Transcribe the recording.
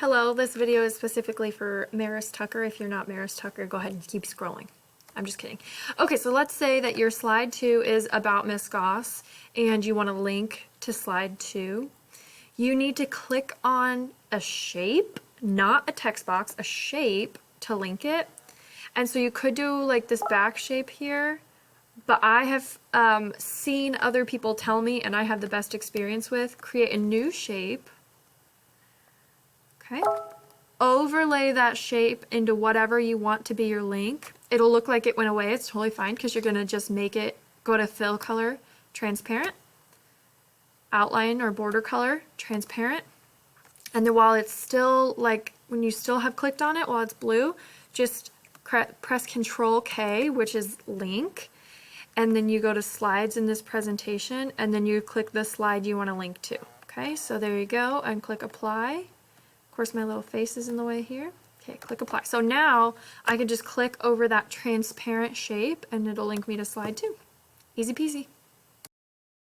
Hello, this video is specifically for Maris Tucker. If you're not Maris Tucker, go ahead and keep scrolling. I'm just kidding. Okay, so let's say that your slide 2 is about Miss Goss and you want to link to slide 2. You need to click on a shape, not a text box, a shape to link it. And so you could do like this back shape here, but I have seen other people tell me, and I have the best experience with, create a new shape. Okay. Overlay that shape into whatever you want to be your link. It'll look like it went away. It's totally fine because you're going to just make it, go to fill color, transparent, outline or border color, transparent. And then while it's still, like, when you still have clicked on it, while it's blue, just press Control K, which is link. And then you go to slides in this presentation, and then you click the slide you want to link to. Okay, so there you go, and click apply. Of course, my little face is in the way here. Okay, click apply. So now I can just click over that transparent shape and it'll link me to slide 2. Easy peasy.